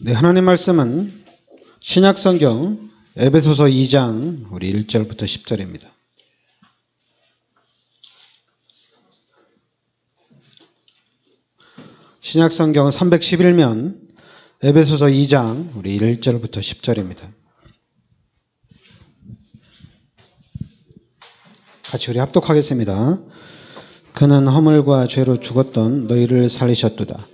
네, 하나님 말씀은 신약성경 에베소서 2장 우리 1절부터 10절입니다. 신약성경 311면 에베소서 2장 우리 1절부터 10절입니다. 같이 우리 합독하겠습니다. 그는 허물과 죄로 죽었던 너희를 살리셨도다.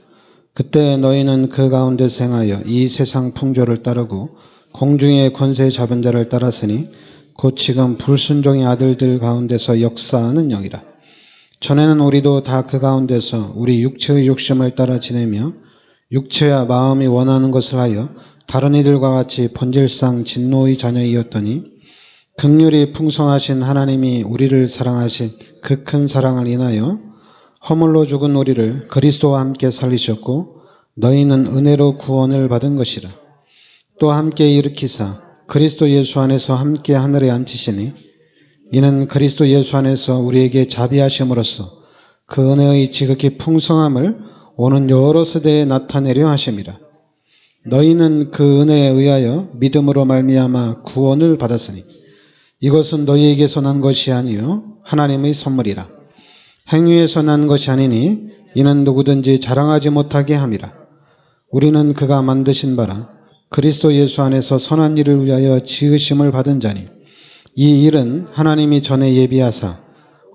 그때 너희는 그 가운데서 행하여 이 세상 풍조를 따르고 공중의 권세 잡은 자를 따랐으니 곧 지금 불순종의 아들들 가운데서 역사하는 영이라. 전에는 우리도 다 그 가운데서 우리 육체의 욕심을 따라 지내며 육체와 마음이 원하는 것을 하여 다른 이들과 같이 본질상 진노의 자녀이었더니 긍휼이 풍성하신 하나님이 우리를 사랑하신 그 큰 사랑을 인하여 허물로 죽은 우리를 그리스도와 함께 살리셨고 너희는 은혜로 구원을 받은 것이라. 또 함께 일으키사 그리스도 예수 안에서 함께 하늘에 앉히시니 이는 그리스도 예수 안에서 우리에게 자비하심으로써 그 은혜의 지극히 풍성함을 오는 여러 세대에 나타내려 하심이라. 너희는 그 은혜에 의하여 믿음으로 말미암아 구원을 받았으니 이것은 너희에게서 난 것이 아니요 하나님의 선물이라. 행위에서 난 것이 아니니 이는 누구든지 자랑하지 못하게 함이라. 우리는 그가 만드신 바라 그리스도 예수 안에서 선한 일을 위하여 지으심을 받은 자니 이 일은 하나님이 전에 예비하사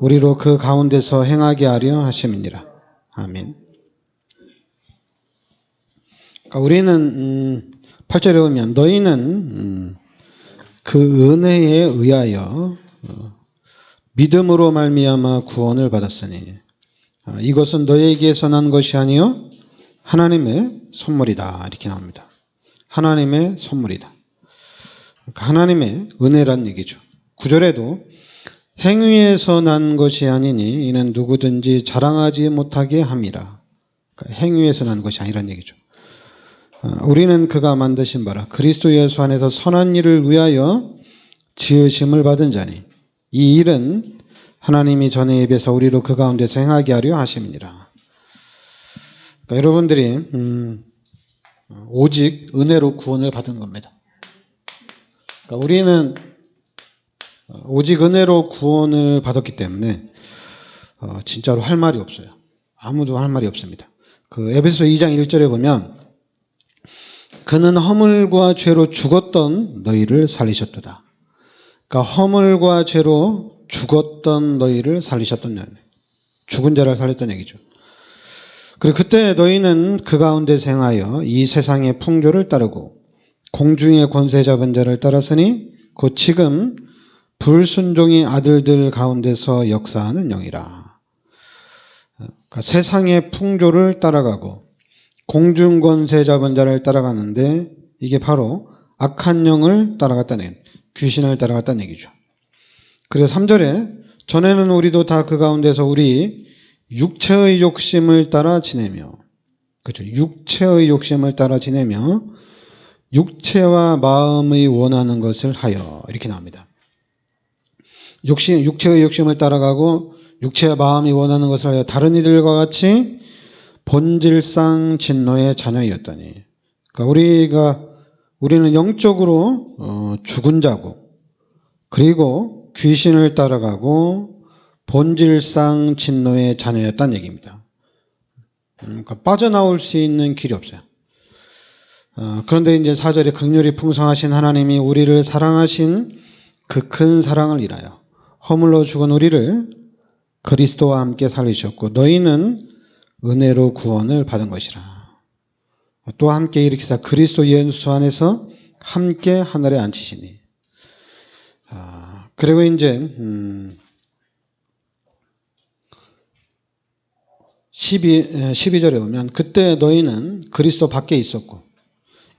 우리로 그 가운데서 행하게 하려 하심이니라. 아멘. 그러니까 우리는 8절에 보면 너희는 그 은혜에 의하여 믿음으로 말미암아 구원을 받았으니 이것은 너희에게서 난 것이 아니요 하나님의 선물이다. 이렇게 나옵니다. 하나님의 선물이다. 그러니까 하나님의 은혜란 얘기죠. 9절에도 행위에서 난 것이 아니니 이는 누구든지 자랑하지 못하게 함이라. 그러니까 행위에서 난 것이 아니란 얘기죠. 우리는 그가 만드신 바라 그리스도 예수 안에서 선한 일을 위하여 지으심을 받은 자니 이 일은 하나님이 전에 예비해서 우리로 그 가운데서 행하게 하려 하심이니라. 그러니까 여러분들이 오직 은혜로 구원을 받은 겁니다. 그러니까 우리는 오직 은혜로 구원을 받았기 때문에 진짜로 할 말이 없어요. 아무도 할 말이 없습니다. 그 에베소서 2장 1절에 보면 그는 허물과 죄로 죽었던 너희를 살리셨도다. 그러니까 허물과 죄로 죽었던 너희를 살리셨던 년. 죽은 자를 살렸던 얘기죠. 그리고 그때 너희는 그 가운데서 행하여 이 세상의 풍조를 따르고 공중의 권세 잡은 자를 따랐으니 곧 지금 불순종의 아들들 가운데서 역사하는 영이라. 그러니까 세상의 풍조를 따라가고 공중 권세 잡은 자를 따라가는데 이게 바로 악한 영을 따라갔다는 얘기예요. 귀신을 따라갔다는 얘기죠. 그래서 3절에 전에는 우리도 다 그 가운데서 우리 육체의 욕심을 따라 지내며 그렇죠. 육체의 욕심을 따라 지내며 육체와 마음의 원하는 것을 하여 이렇게 나옵니다. 육체의 욕심을 따라가고 육체와 마음이 원하는 것을 하여 다른 이들과 같이 본질상 진노의 자녀이었더니 그러니까 우리는 영적으로 죽은 자고 그리고 귀신을 따라가고 본질상 진노의 자녀였다는 얘기입니다. 그러니까 빠져나올 수 있는 길이 없어요. 그런데 이제 4절에 긍휼이 풍성하신 하나님이 우리를 사랑하신 그 큰 사랑을 인하여 허물로 죽은 우리를 그리스도와 함께 살리셨고 너희는 은혜로 구원을 받은 것이라. 또 함께 일으키사 그리스도 예수 안에서 함께 하늘에 앉히시니. 그리고 이제 12절에 보면 그때 너희는 그리스도 밖에 있었고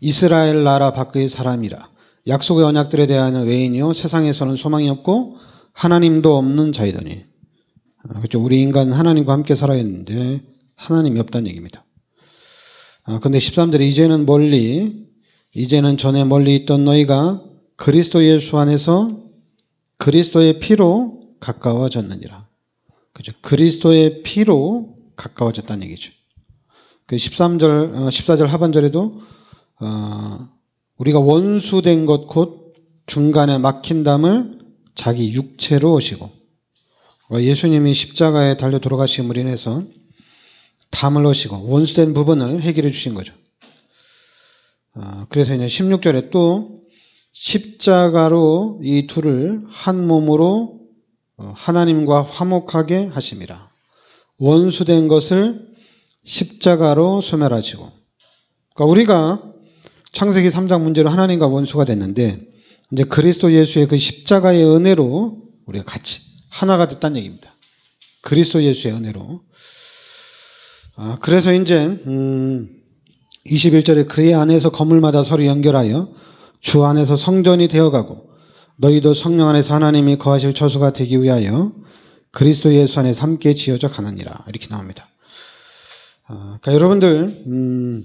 이스라엘 나라 밖의 사람이라 약속의 언약들에 대하여는 외인이요 세상에서는 소망이 없고 하나님도 없는 자이더니. 그렇죠. 우리 인간은 하나님과 함께 살아야 했는데 하나님이 없다는 얘기입니다. 근데 13절에 이제는 전에 멀리 있던 너희가 그리스도 예수 안에서 그리스도의 피로 가까워졌느니라. 그죠? 그리스도의 피로 가까워졌다는 얘기죠. 그 14절 하반절에도 우리가 원수된 것 곧 중간에 막힌 담을 자기 육체로 오시고, 예수님이 십자가에 달려 돌아가심으로 인해서 담을 오시고 원수된 부분을 해결해 주신 거죠. 그래서 이제 16절에 또 십자가로 이 둘을 한 몸으로 하나님과 화목하게 하심이라. 원수된 것을 십자가로 소멸하시고. 그러니까 우리가 창세기 3장 문제로 하나님과 원수가 됐는데 이제 그리스도 예수의 그 십자가의 은혜로 우리가 같이 하나가 됐다는 얘기입니다. 그리스도 예수의 은혜로. 그래서 이제 21절에 그의 안에서 건물마다 서로 연결하여 주 안에서 성전이 되어가고 너희도 성령 안에서 하나님이 거하실 처소가 되기 위하여 그리스도 예수 안에서 함께 지어져 가느니라. 이렇게 나옵니다. 그러니까 여러분들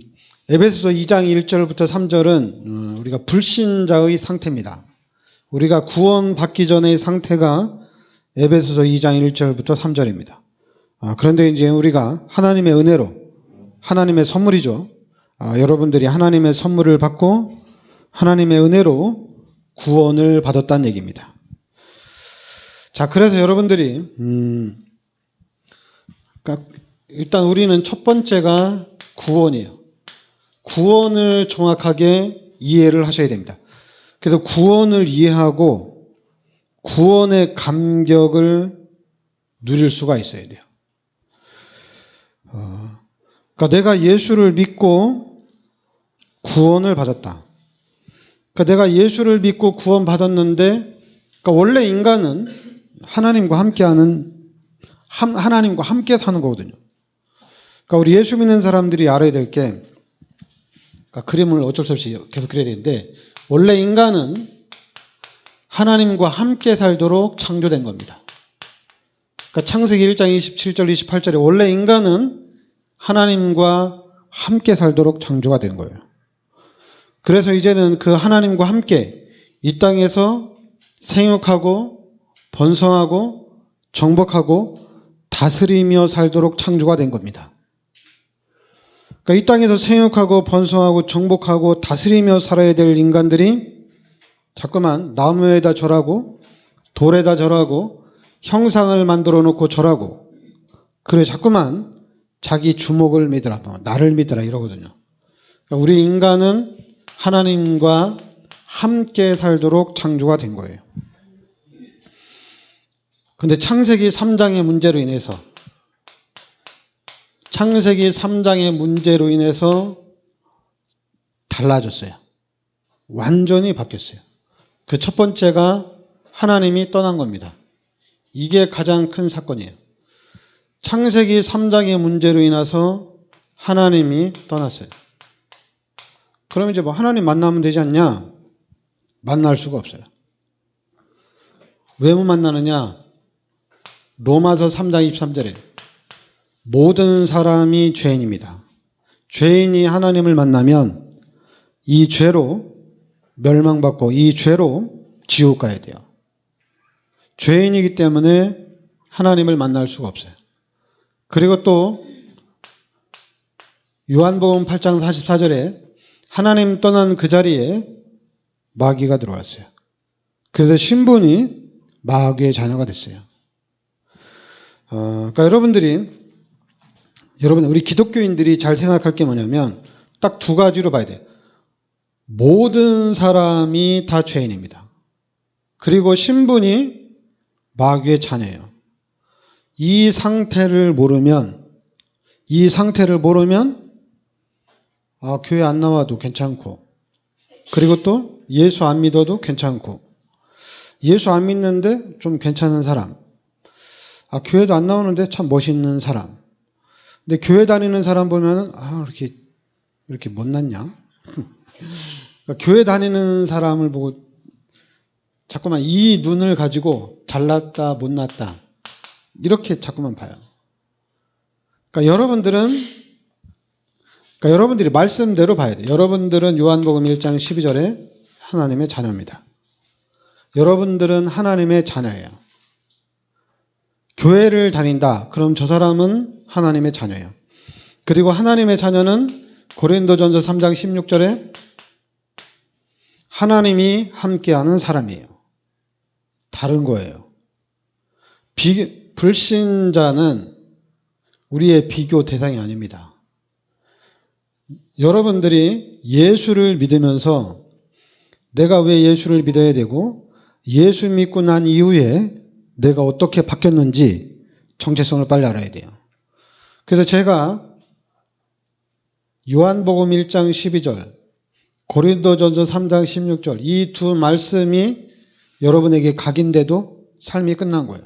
에베소서 2장 1절부터 3절은 우리가 불신자의 상태입니다. 우리가 구원받기 전의 상태가 에베소서 2장 1절부터 3절입니다. 그런데 이제 우리가 하나님의 은혜로, 하나님의 선물이죠. 여러분들이 하나님의 선물을 받고 하나님의 은혜로 구원을 받았다는 얘기입니다. 자, 그래서 여러분들이 그러니까 일단 우리는 첫 번째가 구원이에요. 구원을 정확하게 이해를 하셔야 됩니다. 그래서 구원을 이해하고 구원의 감격을 누릴 수가 있어야 돼요. 그러니까 내가 예수를 믿고 구원을 받았다. 그러니까 내가 예수를 믿고 구원 받았는데, 그러니까 원래 인간은 하나님과 함께 사는 거거든요. 그러니까 우리 예수 믿는 사람들이 알아야 될 게, 그러니까 그림을 어쩔 수 없이 계속 그려야 되는데, 원래 인간은 하나님과 함께 살도록 창조된 겁니다. 그러니까 창세기 1장 27절 28절에 원래 인간은 하나님과 함께 살도록 창조가 된 거예요. 그래서 이제는 그 하나님과 함께 이 땅에서 생육하고 번성하고 정복하고 다스리며 살도록 창조가 된 겁니다. 그러니까 이 땅에서 생육하고 번성하고 정복하고 다스리며 살아야 될 인간들이 자꾸만 나무에다 절하고 돌에다 절하고 형상을 만들어 놓고 절하고, 그래 자꾸만 자기 주목을 믿으라, 나를 믿으라 이러거든요. 그러니까 우리 인간은 하나님과 함께 살도록 창조가 된 거예요. 근데 창세기 3장의 문제로 인해서 달라졌어요. 완전히 바뀌었어요. 그 첫 번째가 하나님이 떠난 겁니다. 이게 가장 큰 사건이에요. 창세기 3장의 문제로 인해서 하나님이 떠났어요. 그럼 이제 뭐 하나님 만나면 되지 않냐? 만날 수가 없어요. 왜 못 만나느냐? 로마서 3장 23절에 모든 사람이 죄인입니다. 죄인이 하나님을 만나면 이 죄로 멸망받고 이 죄로 지옥 가야 돼요. 죄인이기 때문에 하나님을 만날 수가 없어요. 그리고 또 요한복음 8장 44절에 하나님 떠난 그 자리에 마귀가 들어왔어요. 그래서 신분이 마귀의 자녀가 됐어요. 그러니까 우리 기독교인들이 잘 생각할 게 뭐냐면 딱 두 가지로 봐야 돼요. 모든 사람이 다 죄인입니다. 그리고 신분이 마귀의 자녀예요. 이 상태를 모르면 교회 안 나와도 괜찮고, 그리고 또 예수 안 믿어도 괜찮고, 예수 안 믿는데 좀 괜찮은 사람, 교회도 안 나오는데 참 멋있는 사람, 근데 교회 다니는 사람 보면은 이렇게 못났냐? 그러니까 교회 다니는 사람을 보고 자꾸만 이 눈을 가지고 잘났다 못났다 이렇게 자꾸만 봐요. 그러니까 여러분들이 말씀대로 봐야 돼요. 여러분들은 요한복음 1장 12절에 하나님의 자녀입니다. 여러분들은 하나님의 자녀예요. 교회를 다닌다. 그럼 저 사람은 하나님의 자녀예요. 그리고 하나님의 자녀는 고린도전서 3장 16절에 하나님이 함께하는 사람이에요. 다른 거예요. 불신자는 우리의 비교 대상이 아닙니다. 여러분들이 예수를 믿으면서 내가 왜 예수를 믿어야 되고 예수 믿고 난 이후에 내가 어떻게 바뀌었는지 정체성을 빨리 알아야 돼요. 그래서 제가 요한복음 1장 12절, 고린도전서 3장 16절 이 두 말씀이 여러분에게 각인돼도 삶이 끝난 거예요.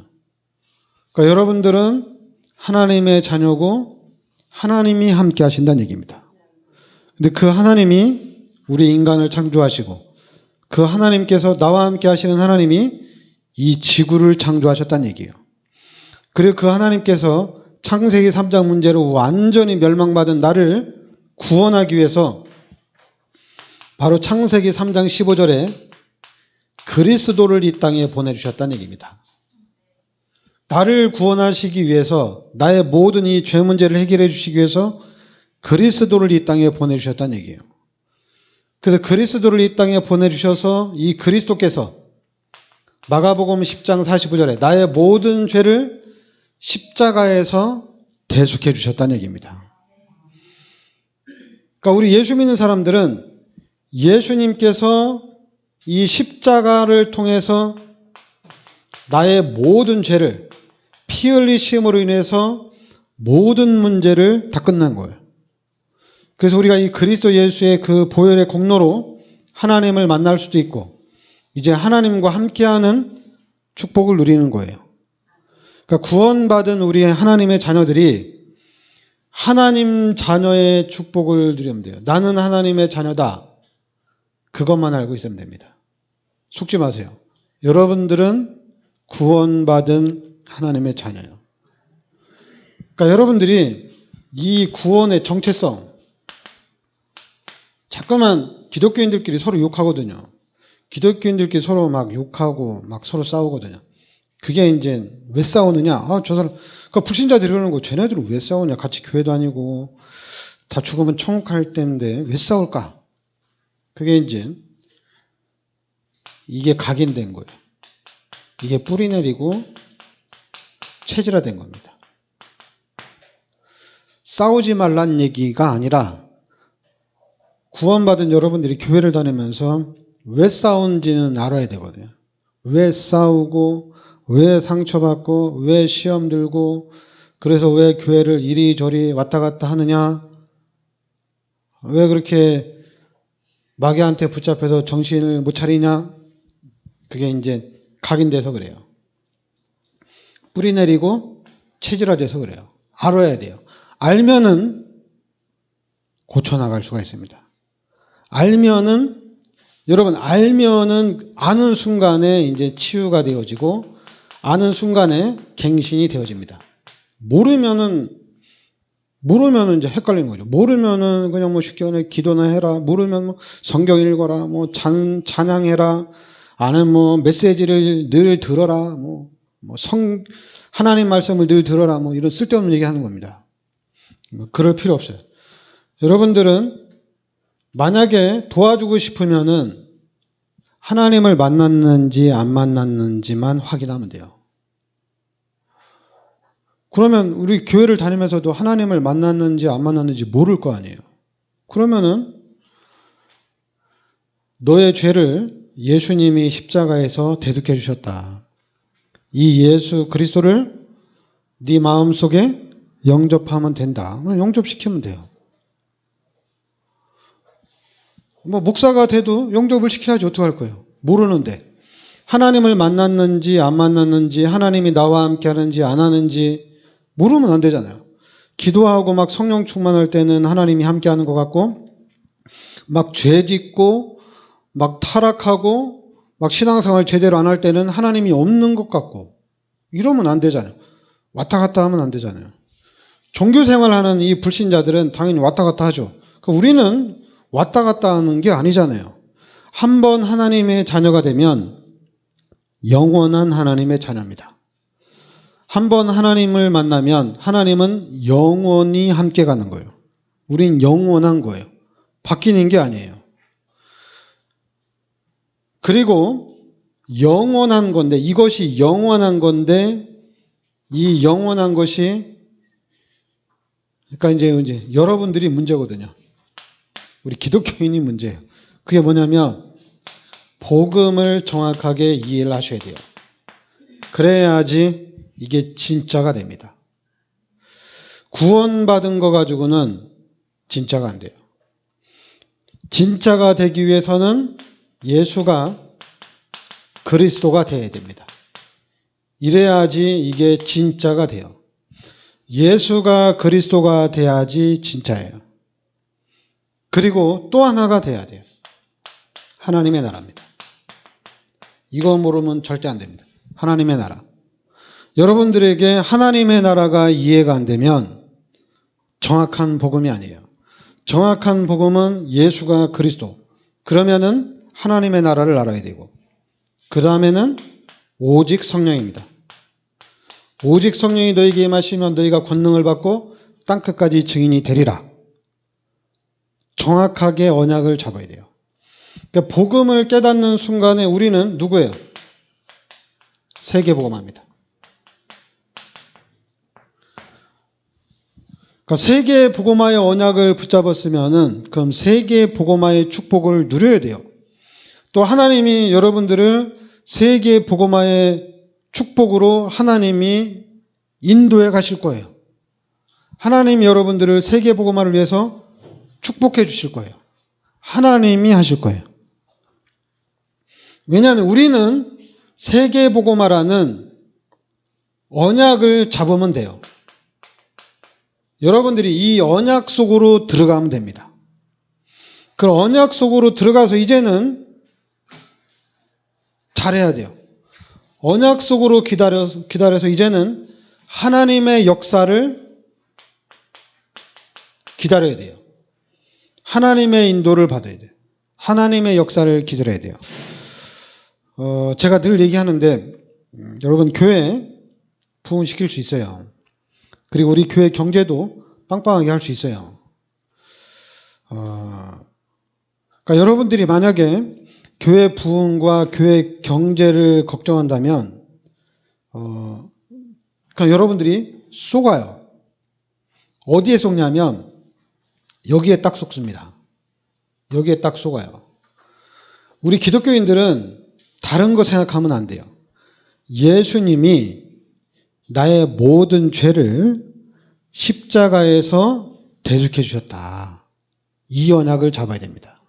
그러니까 여러분들은 하나님의 자녀고 하나님이 함께 하신다는 얘기입니다. 근데 그 하나님이 우리 인간을 창조하시고 그 하나님께서 나와 함께 하시는 하나님이 이 지구를 창조하셨다는 얘기예요. 그리고 그 하나님께서 창세기 3장 문제로 완전히 멸망받은 나를 구원하기 위해서 바로 창세기 3장 15절에 그리스도를 이 땅에 보내주셨다는 얘기입니다. 나를 구원하시기 위해서 나의 모든 이 죄 문제를 해결해 주시기 위해서 그리스도를 이 땅에 보내주셨다는 얘기예요. 그래서 그리스도를 이 땅에 보내주셔서 이 그리스도께서 마가복음 10장 45절에 나의 모든 죄를 십자가에서 대속해 주셨다는 얘기입니다. 그러니까 우리 예수 믿는 사람들은 예수님께서 이 십자가를 통해서 나의 모든 죄를 피 흘리심으로 인해서 모든 문제를 다 끝난 거예요. 그래서 우리가 이 그리스도 예수의 그 보혈의 공로로 하나님을 만날 수도 있고 이제 하나님과 함께하는 축복을 누리는 거예요. 그러니까 구원받은 우리 하나님의 자녀들이 하나님 자녀의 축복을 누리면 돼요. 나는 하나님의 자녀다. 그것만 알고 있으면 됩니다. 속지 마세요. 여러분들은 구원받은 하나님의 자녀예요. 그러니까 여러분들이 이 구원의 정체성, 자꾸만 기독교인들끼리 서로 욕하거든요. 기독교인들끼리 서로 막 욕하고 막 서로 싸우거든요. 그게 이제 왜 싸우느냐? 저 사람, 그러니까 불신자들이 그러는 거, 쟤네들은 왜 싸우냐? 같이 교회 다니고 다 죽으면 천국 갈 때인데 왜 싸울까? 그게 이제 이게 각인된 거예요. 이게 뿌리 내리고 체질화된 겁니다. 싸우지 말란 얘기가 아니라 구원받은 여러분들이 교회를 다니면서 왜 싸운지는 알아야 되거든요. 왜 싸우고 왜 상처받고 왜 시험 들고 그래서 왜 교회를 이리저리 왔다 갔다 하느냐? 왜 그렇게 마귀한테 붙잡혀서 정신을 못 차리냐? 그게 이제 각인돼서 그래요. 뿌리 내리고 체질화돼서 그래요. 알아야 돼요. 알면은 고쳐나갈 수가 있습니다. 여러분 알면은 아는 순간에 이제 치유가 되어지고 아는 순간에 갱신이 되어집니다. 모르면은 이제 헷갈리는 거죠. 모르면은 그냥 뭐 쉽게 그냥 기도나 해라. 모르면 뭐 성경 읽어라. 뭐 찬양해라. 아니면 뭐 메시지를 늘 들어라. 하나님 말씀을 늘 들어라. 뭐 이런 쓸데없는 얘기 하는 겁니다. 그럴 필요 없어요. 여러분들은 만약에 도와주고 싶으면은 하나님을 만났는지 안 만났는지만 확인하면 돼요. 그러면 우리 교회를 다니면서도 하나님을 만났는지 안 만났는지 모를 거 아니에요. 그러면은 너의 죄를 예수님이 십자가에서 대속해 주셨다. 이 예수 그리스도를 네 마음속에 영접하면 된다. 영접시키면 돼요. 뭐 목사가 돼도 영접을 시켜야지 어떡할 거예요. 모르는데. 하나님을 만났는지 안 만났는지 하나님이 나와 함께 하는지 안 하는지 모르면 안 되잖아요. 기도하고 막 성령 충만할 때는 하나님이 함께 하는 것 같고 막 죄 짓고 막 타락하고 막 신앙생활 제대로 안 할 때는 하나님이 없는 것 같고 이러면 안 되잖아요. 왔다 갔다 하면 안 되잖아요. 종교생활하는 이 불신자들은 당연히 왔다 갔다 하죠. 우리는 왔다 갔다 하는 게 아니잖아요. 한번 하나님의 자녀가 되면 영원한 하나님의 자녀입니다. 한번 하나님을 만나면 하나님은 영원히 함께 가는 거예요. 우린 영원한 거예요. 바뀌는 게 아니에요. 그리고 영원한 건데, 이것이 영원한 건데, 이 영원한 것이, 그러니까 이제 여러분들이 문제거든요. 우리 기독교인이 문제예요. 그게 뭐냐면 복음을 정확하게 이해를 하셔야 돼요. 그래야지 이게 진짜가 됩니다. 구원받은 거 가지고는 진짜가 안 돼요. 진짜가 되기 위해서는 예수가 그리스도가 되어야 됩니다. 이래야지 이게 진짜가 돼요. 예수가 그리스도가 돼야지 진짜예요. 그리고 또 하나가 돼야 돼요. 하나님의 나라입니다. 이거 모르면 절대 안 됩니다. 하나님의 나라. 여러분들에게 하나님의 나라가 이해가 안 되면 정확한 복음이 아니에요. 정확한 복음은 예수가 그리스도. 그러면은 하나님의 나라를 알아야 되고, 그 다음에는 오직 성령입니다. 오직 성령이 너희에게 임하시면 너희가 권능을 받고 땅끝까지 증인이 되리라. 정확하게 언약을 잡아야 돼요. 그러니까 복음을 깨닫는 순간에 우리는 누구예요? 세계복음화입니다. 그러니까 세계복음화의 언약을 붙잡았으면은 그럼 세계복음화의 축복을 누려야 돼요. 또 하나님이 여러분들을 세계복음화의 축복으로 하나님이 인도해 가실 거예요. 하나님이 여러분들을 세계복음화를 위해서 축복해 주실 거예요. 하나님이 하실 거예요. 왜냐하면 우리는 세계복음화라는 언약을 잡으면 돼요. 여러분들이 이 언약 속으로 들어가면 됩니다. 그 언약 속으로 들어가서 이제는 잘해야 돼요. 언약 속으로 기다려서 이제는 하나님의 역사를 기다려야 돼요. 하나님의 인도를 받아야 돼요. 하나님의 역사를 기다려야 돼요. 제가 늘 얘기하는데 여러분 교회 부흥시킬 수 있어요. 그리고 우리 교회 경제도 빵빵하게 할 수 있어요. 그러니까 여러분들이 만약에 교회 부흥과 교회 경제를 걱정한다면 그러니까 여러분들이 속아요. 어디에 속냐면 여기에 딱 속습니다. 여기에 딱 속아요. 우리 기독교인들은 다른 거 생각하면 안 돼요. 예수님이 나의 모든 죄를 십자가에서 대속해 주셨다. 이 언약을 잡아야 됩니다.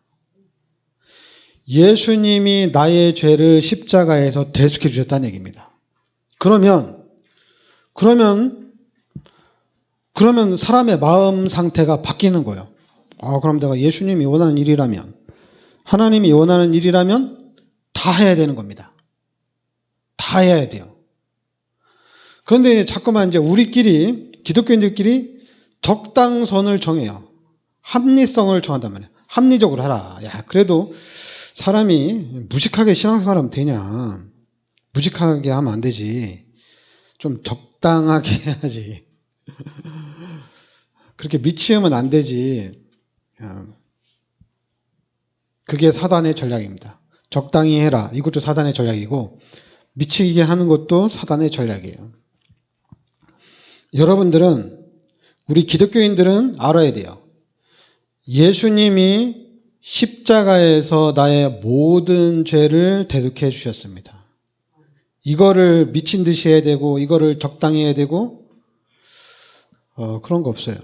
예수님이 나의 죄를 십자가에서 대속해 주셨다는 얘기입니다. 그러면 사람의 마음 상태가 바뀌는 거예요. 그럼 내가 예수님이 원하는 일이라면, 하나님이 원하는 일이라면 다 해야 되는 겁니다. 다 해야 돼요. 그런데 자꾸만 이제 우리끼리, 기독교인들끼리 적당선을 정해요. 합리성을 정한단 말이에요. 합리적으로 하라. 야, 그래도 사람이 무식하게 신앙생활하면 되냐. 무식하게 하면 안 되지. 좀 적당하게 해야지. 그렇게 미치면 안 되지. 그게 사단의 전략입니다. 적당히 해라. 이것도 사단의 전략이고 미치게 하는 것도 사단의 전략이에요. 여러분들은, 우리 기독교인들은 알아야 돼요. 예수님이 십자가에서 나의 모든 죄를 대속해 주셨습니다. 이거를 미친 듯이 해야 되고 이거를 적당히 해야 되고 그런 거 없어요.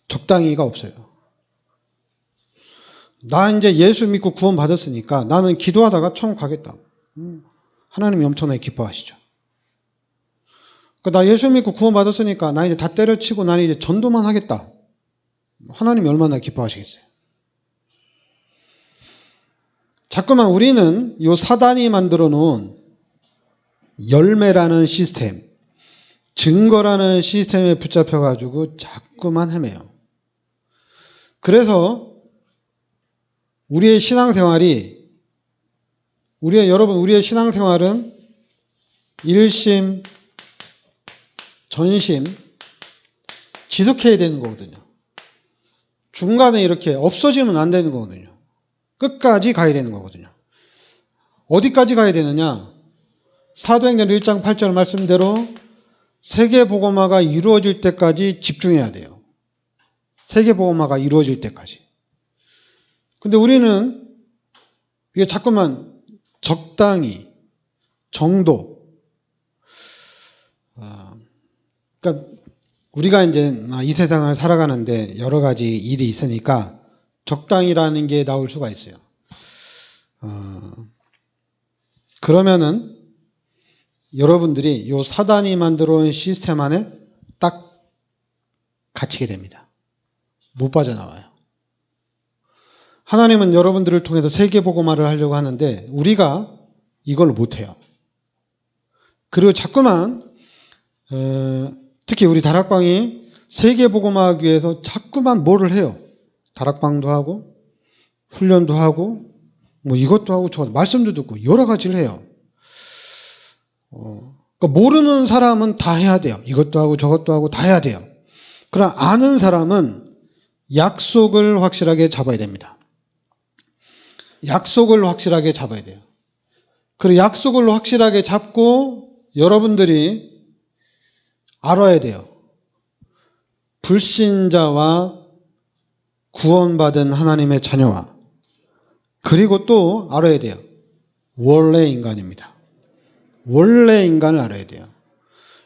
적당히가 없어요. 나 이제 예수 믿고 구원 받았으니까 나는 기도하다가 천국 가겠다. 하나님이 엄청나게 기뻐하시죠. 나 예수 믿고 구원 받았으니까 나 이제 다 때려치고 나는 이제 전도만 하겠다. 하나님이 얼마나 기뻐하시겠어요. 자꾸만 우리는 이 사단이 만들어 놓은 열매라는 시스템, 증거라는 시스템에 붙잡혀가지고 자꾸만 헤매요. 그래서 우리의 신앙생활은 일심, 전심 지속해야 되는 거거든요. 중간에 이렇게 없어지면 안 되는 거거든요. 끝까지 가야 되는 거거든요. 어디까지 가야 되느냐? 사도행전 1장 8절 말씀대로 세계복음화가 이루어질 때까지 집중해야 돼요. 세계복음화가 이루어질 때까지. 근데 우리는 이게 자꾸만 적당히, 정도. 그러니까 우리가 이제 이 세상을 살아가는데 여러 가지 일이 있으니까 적당이라는 게 나올 수가 있어요. 그러면은 여러분들이 요 사단이 만들어 온 시스템 안에 딱 갇히게 됩니다. 못 빠져나와요. 하나님은 여러분들을 통해서 세계복음화를 하려고 하는데 우리가 이걸 못해요. 그리고 자꾸만 특히 우리 다락방이 세계복음화하기 위해서 자꾸만 뭐를 해요. 다락방도 하고 훈련도 하고 뭐 이것도 하고 저것도 말씀도 듣고 여러 가지를 해요. 그러니까 모르는 사람은 다 해야 돼요. 이것도 하고 저것도 하고 다 해야 돼요. 그러나 아는 사람은 약속을 확실하게 잡아야 됩니다. 약속을 확실하게 잡아야 돼요. 그리고 약속을 확실하게 잡고 여러분들이 알아야 돼요. 불신자와 구원받은 하나님의 자녀와 그리고 또 알아야 돼요. 원래 인간입니다. 원래 인간을 알아야 돼요.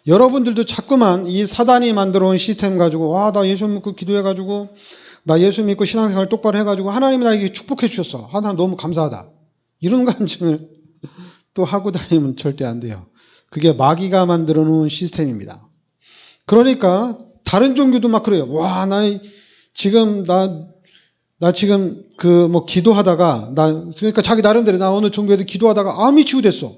여러분들도 자꾸만 이 사단이 만들어 온 시스템 가지고 나 예수 믿고 기도해가지고 나 예수 믿고 신앙생활 똑바로 해가지고 하나님이 나에게 축복해 주셨어. 하나님 너무 감사하다. 이런 간증을 또 하고 다니면 절대 안 돼요. 그게 마귀가 만들어 놓은 시스템입니다. 그러니까 다른 종교도 막 그래요. 나 지금 기도하다가 그러니까 자기 나름대로 나 어느 종교에도 기도하다가 암이 치유됐어.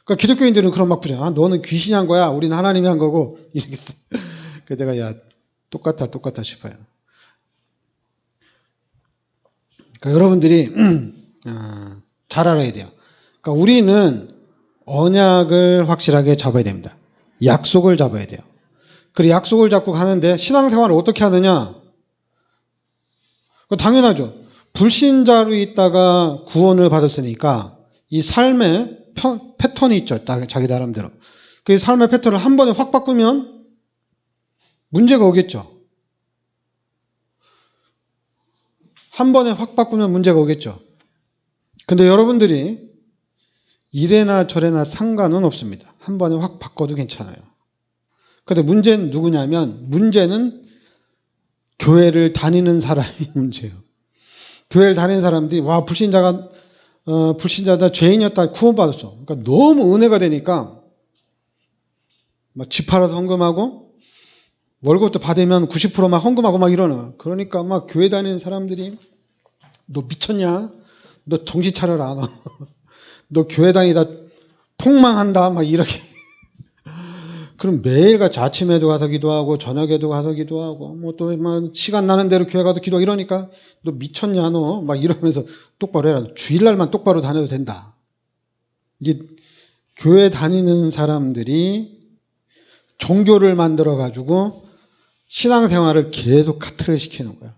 그러니까 기독교인들은 그런 막 부르잖아. 너는 귀신이 한 거야. 우리는 하나님이 한 거고. 이렇게. 그래서 내가 똑같아 싶어요. 그러니까 여러분들이 잘 알아야 돼요. 그러니까 우리는 언약을 확실하게 잡아야 됩니다. 약속을 잡아야 돼요. 그리고 약속을 잡고 가는데 신앙생활을 어떻게 하느냐? 당연하죠. 불신자로 있다가 구원을 받았으니까 이 삶의 패턴이 있죠. 자기 나름대로. 그 삶의 패턴을 한 번에 확 바꾸면 문제가 오겠죠. 한 번에 확 바꾸면 문제가 오겠죠. 근데 여러분들이 이래나 저래나 상관은 없습니다. 한 번에 확 바꿔도 괜찮아요. 근데 문제는 누구냐면 문제는 교회를 다니는 사람이 문제예요. 교회를 다니는 사람들이 불신자다 죄인이었다 구원받았어. 그러니까 너무 은혜가 되니까 막 집 팔아서 헌금하고 월급도 받으면 90% 막 헌금하고 막 이러나. 그러니까 막 교회 다니는 사람들이 너 미쳤냐? 너 정신 차려라. 너 교회 다니다 폭망한다. 막 이렇게. 그럼 매일같이 아침에도 가서 기도하고 저녁에도 가서 기도하고 뭐 또 막 시간 나는 대로 교회 가서 기도하고 이러니까 너 미쳤냐 너 막 이러면서 똑바로 해라. 주일날만 똑바로 다녀도 된다. 이게 교회 다니는 사람들이 종교를 만들어 가지고 신앙생활을 계속 카트를 시키는 거야.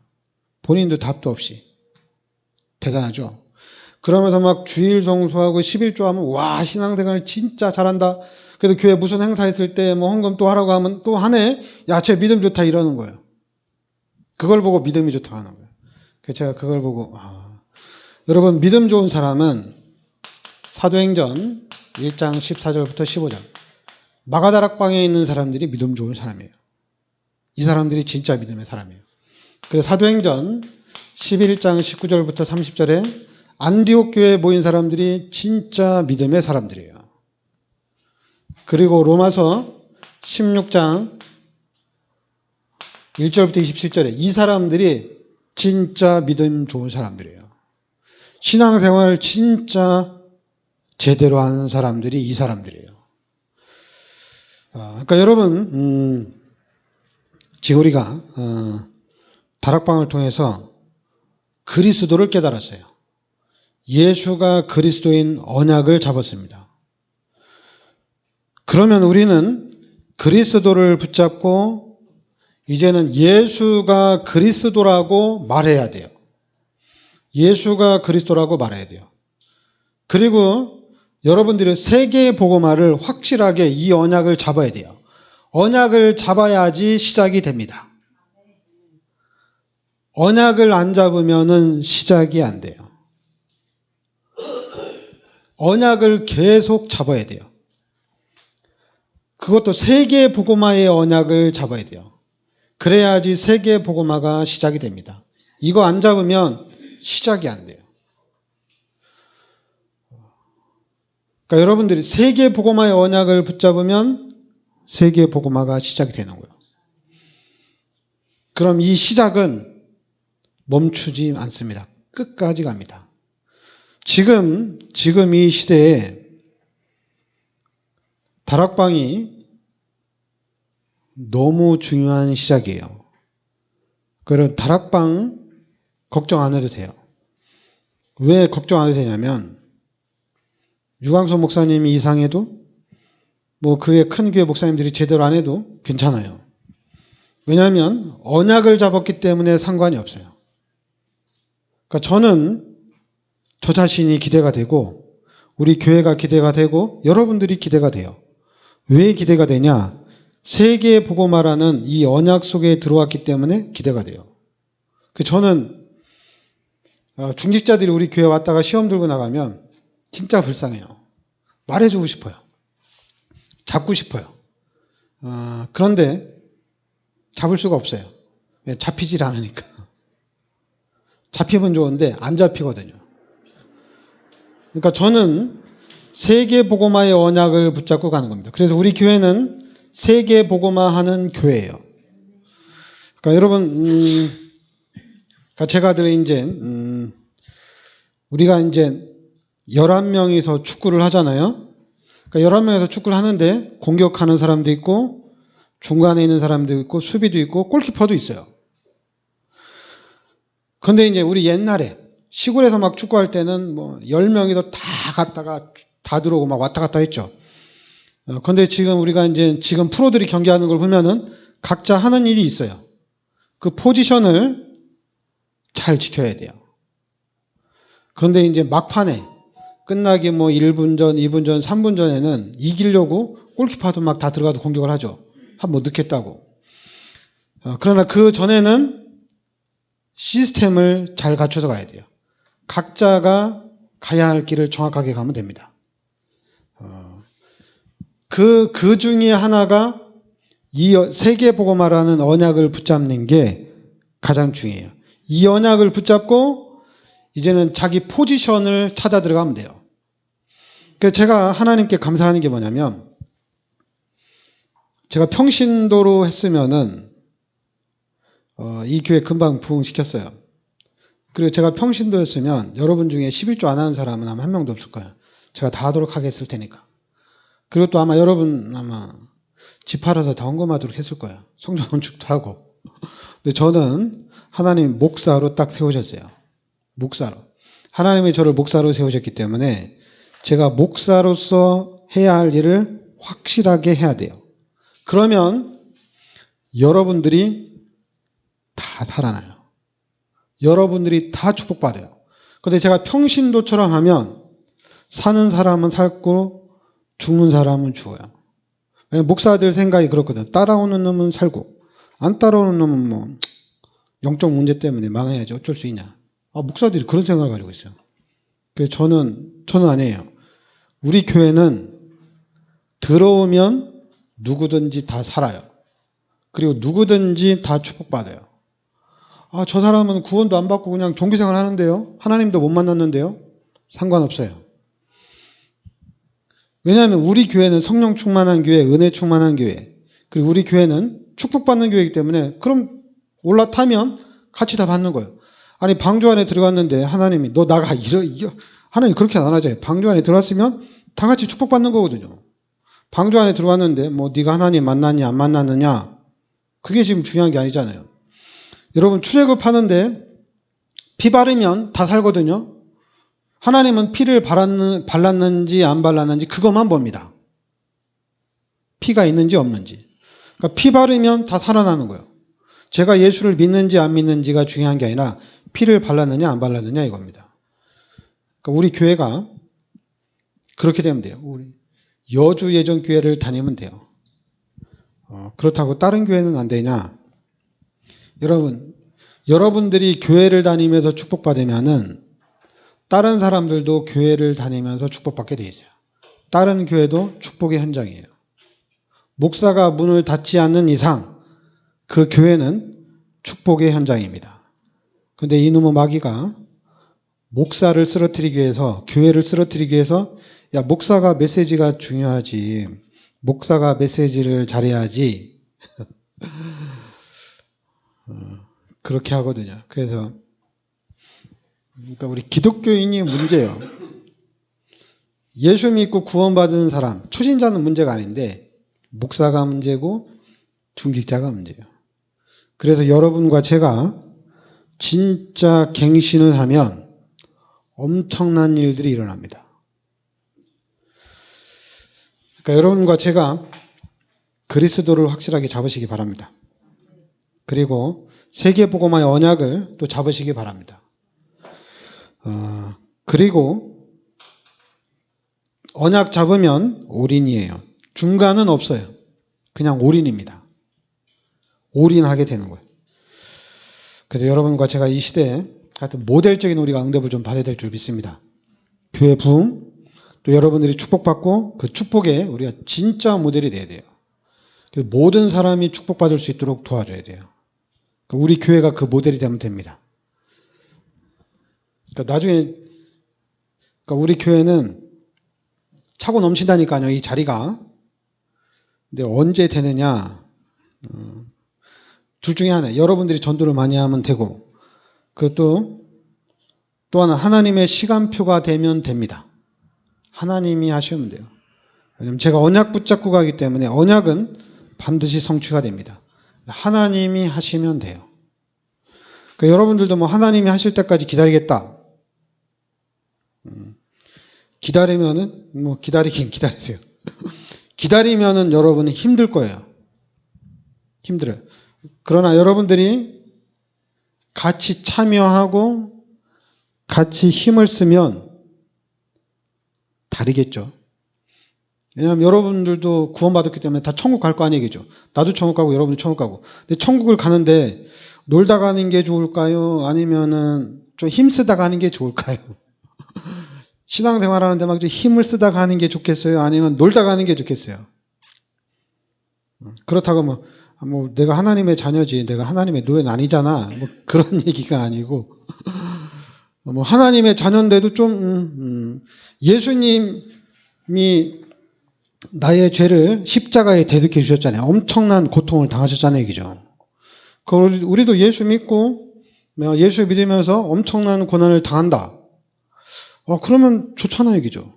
본인도 답도 없이. 대단하죠. 그러면서 막 주일 성수하고 11조 하면 와 신앙생활 진짜 잘한다. 그래서 교회 무슨 행사 있을 때 뭐 헌금 또 하라고 하면 또 하네. 야, 쟤 믿음 좋다 이러는 거예요. 그걸 보고 믿음이 좋다 하는 거예요. 그래서 제가 그걸 보고 여러분 믿음 좋은 사람은 사도행전 1장 14절부터 15절 마가다락방에 있는 사람들이 믿음 좋은 사람이에요. 이 사람들이 진짜 믿음의 사람이에요. 그래서 사도행전 11장 19절부터 30절에 안디옥 교회에 모인 사람들이 진짜 믿음의 사람들이에요. 그리고 로마서 16장 1절부터 27절에 이 사람들이 진짜 믿음 좋은 사람들이에요. 신앙생활 진짜 제대로 하는 사람들이 이 사람들이에요. 그러니까 여러분 지금 우리가 다락방을 통해서 그리스도를 깨달았어요. 예수가 그리스도인 언약을 잡았습니다. 그러면 우리는 그리스도를 붙잡고 이제는 예수가 그리스도라고 말해야 돼요. 예수가 그리스도라고 말해야 돼요. 그리고 여러분들이 세계의 복음화를 확실하게 이 언약을 잡아야 돼요. 언약을 잡아야지 시작이 됩니다. 언약을 안 잡으면은 시작이 안 돼요. 언약을 계속 잡아야 돼요. 그것도 세계 복음화의 언약을 잡아야 돼요. 그래야지 세계 복음화가 시작이 됩니다. 이거 안 잡으면 시작이 안 돼요. 그러니까 여러분들이 세계 복음화의 언약을 붙잡으면 세계 복음화가 시작이 되는 거예요. 그럼 이 시작은 멈추지 않습니다. 끝까지 갑니다. 지금 이 시대에 다락방이 너무 중요한 시작이에요. 그래서 다락방 걱정 안 해도 돼요. 왜 걱정 안 해도 되냐면 유광수 목사님이 이상해도 뭐 그의 큰 교회 목사님들이 제대로 안 해도 괜찮아요. 왜냐하면 언약을 잡았기 때문에 상관이 없어요. 그러니까 저는 저 자신이 기대가 되고 우리 교회가 기대가 되고 여러분들이 기대가 돼요. 왜 기대가 되냐? 세계 복음화라는 이 언약 속에 들어왔기 때문에 기대가 돼요. 저는 중직자들이 우리 교회 왔다가 시험 들고 나가면 진짜 불쌍해요. 말해주고 싶어요. 잡고 싶어요. 그런데 잡을 수가 없어요. 잡히질 않으니까. 잡히면 좋은데 안 잡히거든요. 그러니까 저는 세계 복음화의 언약을 붙잡고 가는 겁니다. 그래서 우리 교회는 세계 복음화하는 교회예요. 그러니까 여러분, 그러니까 제가 우리가 이제 11명이서 축구를 하잖아요. 그러니까 11명이서 축구를 하는데 공격하는 사람도 있고 중간에 있는 사람도 있고 수비도 있고 골키퍼도 있어요. 근데 이제 우리 옛날에 시골에서 막 축구할 때는 뭐 10명이서 다 갔다가 다 들어오고 막 왔다 갔다 했죠. 근데 지금 우리가 지금 프로들이 경기하는 걸 보면은 각자 하는 일이 있어요. 그 포지션을 잘 지켜야 돼요. 그런데 이제 막판에 끝나기 뭐 1분 전, 2분 전, 3분 전에는 이기려고 골키퍼도 막 다 들어가서 공격을 하죠. 뭐 넣겠다고. 그러나 그 전에는 시스템을 잘 갖춰서 가야 돼요. 각자가 가야 할 길을 정확하게 가면 됩니다. 그 중에 하나가 이 세계복음화라는 언약을 붙잡는 게 가장 중요해요. 이 언약을 붙잡고 이제는 자기 포지션을 찾아 들어가면 돼요. 그래서 제가 하나님께 감사하는 게 뭐냐면 제가 평신도로 했으면은 이 교회 금방 부흥시켰어요. 그리고 제가 평신도였으면 여러분 중에 11조 안 하는 사람은 아마 한 명도 없을 거예요. 제가 다 하도록 하겠을 테니까. 그리고 또 아마 여러분 집 팔아서 다 헌금하도록 했을 거예요. 성전 건축도 하고. 근데 저는 하나님 목사로 딱 세우셨어요. 목사로. 하나님이 저를 목사로 세우셨기 때문에 제가 목사로서 해야 할 일을 확실하게 해야 돼요. 그러면 여러분들이 다 살아나요. 여러분들이 다 축복받아요. 그런데 제가 평신도처럼 하면 사는 사람은 살고 죽는 사람은 죽어요. 목사들 생각이 그렇거든. 따라오는 놈은 살고 안 따라오는 놈은 뭐 영적 문제 때문에 망해야지 어쩔 수 있냐. 목사들이 그런 생각을 가지고 있어요. 그래서 저는 아니에요. 우리 교회는 들어오면 누구든지 다 살아요. 그리고 누구든지 다 축복받아요. 저 사람은 구원도 안 받고 그냥 종교생활 하는데요. 하나님도 못 만났는데요. 상관없어요. 왜냐하면 우리 교회는 성령 충만한 교회, 은혜 충만한 교회. 그리고 우리 교회는 축복받는 교회이기 때문에 그럼 올라타면 같이 다 받는 거예요. 아니 방주 안에 들어갔는데 하나님이 너 나가 하나님 그렇게 안 하잖아요. 방주 안에 들어왔으면 다 같이 축복받는 거거든요. 방주 안에 들어왔는데 뭐 네가 하나님 만났냐 안 만났느냐 그게 지금 중요한 게 아니잖아요. 여러분 출애굽 하는데 피 바르면 다 살거든요. 하나님은 피를 발랐는지 안 발랐는지 그것만 봅니다. 피가 있는지 없는지. 그러니까 피 바르면 다 살아나는 거예요. 제가 예수를 믿는지 안 믿는지가 중요한 게 아니라 피를 발랐느냐 안 발랐느냐 이겁니다. 그러니까 우리 교회가 그렇게 되면 돼요. 우리 여주 예전교회를 다니면 돼요. 그렇다고 다른 교회는 안 되냐? 여러분들이 교회를 다니면서 축복받으면은 다른 사람들도 교회를 다니면서 축복받게 돼 있어요. 다른 교회도 축복의 현장이에요. 목사가 문을 닫지 않는 이상 그 교회는 축복의 현장입니다. 근데 이놈의 마귀가 목사를 쓰러뜨리기 위해서, 교회를 쓰러뜨리기 위해서, 야, 목사가 메시지가 중요하지. 목사가 메시지를 잘해야지. 그렇게 하거든요. 그래서 그러니까 우리 기독교인이 문제예요. 예수 믿고 구원받은 사람, 초신자는 문제가 아닌데 목사가 문제고 중직자가 문제예요. 그래서 여러분과 제가 진짜 갱신을 하면 엄청난 일들이 일어납니다. 그러니까 여러분과 제가 그리스도를 확실하게 잡으시기 바랍니다. 그리고 세계복음화의 언약을 또 잡으시기 바랍니다. 그리고 언약 잡으면 올인이에요. 중간은 없어요. 그냥 올인입니다. 올인하게 되는 거예요. 그래서 여러분과 제가 이 시대에 하여튼 모델적인 우리가 응답을 좀 받아야 될 줄 믿습니다. 교회 부흥, 또 여러분들이 축복받고 그 축복에 우리가 진짜 모델이 돼야 돼요. 모든 사람이 축복받을 수 있도록 도와줘야 돼요. 우리 교회가 그 모델이 되면 됩니다. 그러니까 나중에 우리 교회는 차고 넘친다니까요, 이 자리가. 근데 언제 되느냐? 둘 중에 하나. 여러분들이 전도를 많이 하면 되고, 그것도 또 하나, 하나님의 시간표가 되면 됩니다. 하나님이 하시면 돼요. 왜냐하면 제가 언약 붙잡고 가기 때문에 언약은 반드시 성취가 됩니다. 하나님이 하시면 돼요. 그러니까 여러분들도 뭐 하나님이 하실 때까지 기다리겠다. 기다리면은 뭐 기다리긴 기다리세요. 기다리면은 여러분은 힘들 거예요. 힘들어요. 그러나 여러분들이 같이 참여하고 같이 힘을 쓰면 다르겠죠. 왜냐하면 여러분들도 구원받았기 때문에 다 천국 갈 거 아니겠죠. 나도 천국 가고 여러분도 천국 가고. 근데 천국을 가는데 놀다 가는 게 좋을까요? 아니면은 좀 힘쓰다 가는 게 좋을까요? 신앙생활하는데 막 힘을 쓰다 가는 게 좋겠어요? 아니면 놀다 가는 게 좋겠어요? 그렇다고 뭐 내가 하나님의 자녀지, 내가 하나님의 노예는 아니잖아. 뭐 그런 얘기가 아니고 뭐 하나님의 자녀인데도 좀 예수님이 나의 죄를 십자가에 대속해 주셨잖아요. 엄청난 고통을 당하셨잖아요, 얘기죠. 우리도 예수 믿고 예수 믿으면서 엄청난 고난을 당한다. 그러면 좋잖아요, 얘기죠.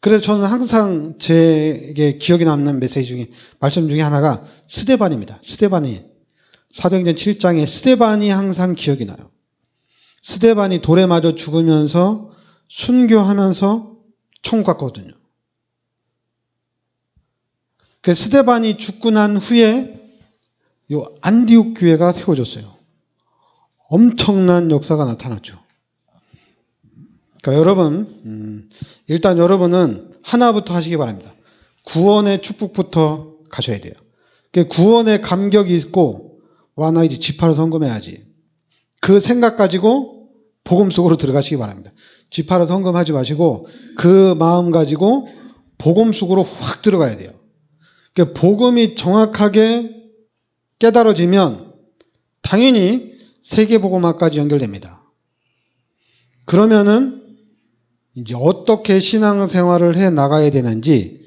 그래서 저는 항상 제게 기억에 남는 메시지 중에, 말씀 중에 하나가 스데반입니다. 스데반이, 사도행전 7장에 스데반이 항상 기억이 나요. 스데반이 돌에 맞아 죽으면서 순교하면서 천국 갔거든요. 그 스데반이 죽고 난 후에 요 안디옥 교회가 세워졌어요. 엄청난 역사가 나타났죠. 그러니까 여러분, 일단 여러분은 하나부터 하시기 바랍니다. 구원의 축복부터 가셔야 돼요. 구원의 감격이 있고, 와, 나 이제 지파로 헌금해야지. 그 생각 가지고 복음 속으로 들어가시기 바랍니다. 지파로 헌금하지 마시고 그 마음 가지고 복음 속으로 확 들어가야 돼요. 복음이 정확하게 깨달아지면 당연히 세계복음화까지 연결됩니다. 그러면은 이제 어떻게 신앙생활을 해 나가야 되는지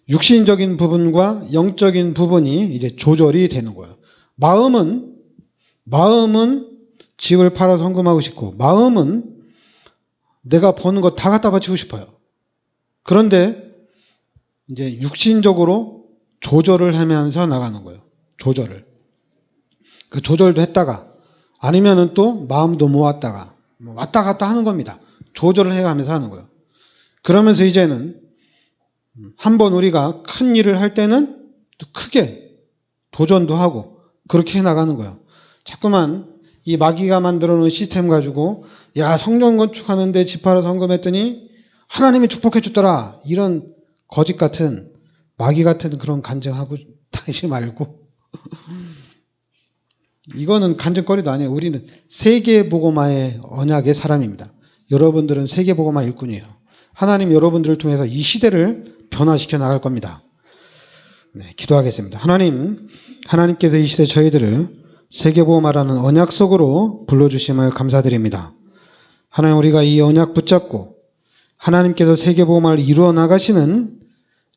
육신적인 부분과 영적인 부분이 이제 조절이 되는 거예요. 마음은 집을 팔아서 헌금하고 싶고, 마음은 내가 버는 거 다 갖다 바치고 싶어요. 그런데 이제 육신적으로 조절을 하면서 나가는 거예요. 조절을. 그 조절도 했다가 아니면은 또 마음도 모았다가 왔다 갔다 하는 겁니다. 조절을 해가면서 하는 거예요. 그러면서 이제는 한번 우리가 큰 일을 할 때는 또 크게 도전도 하고 그렇게 해나가는 거예요. 자꾸만 이 마귀가 만들어 놓은 시스템 가지고 야, 성전 건축하는데 지파로 헌금했더니 하나님이 축복해 주더라. 이런 거짓 같은 마귀 같은 그런 간증하고 다니지 말고 이거는 간증거리도 아니에요. 우리는 세계복음화의 언약의 사람입니다. 여러분들은 세계복음화 일꾼이에요. 하나님 여러분들을 통해서 이 시대를 변화시켜 나갈 겁니다. 네, 기도하겠습니다. 하나님께서 이 시대 저희들을 세계복음화라는 언약 속으로 불러주심을 감사드립니다. 하나님, 우리가 이 언약 붙잡고 하나님께서 세계복음화를 이루어 나가시는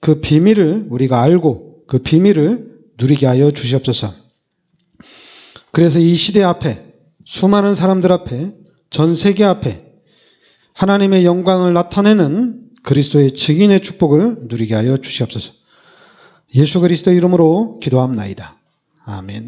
그 비밀을 우리가 알고 그 비밀을 누리게 하여 주시옵소서. 그래서 이 시대 앞에, 수많은 사람들 앞에, 전 세계 앞에 하나님의 영광을 나타내는 그리스도의 증인의 축복을 누리게 하여 주시옵소서. 예수 그리스도 이름으로 기도합나이다. 아멘.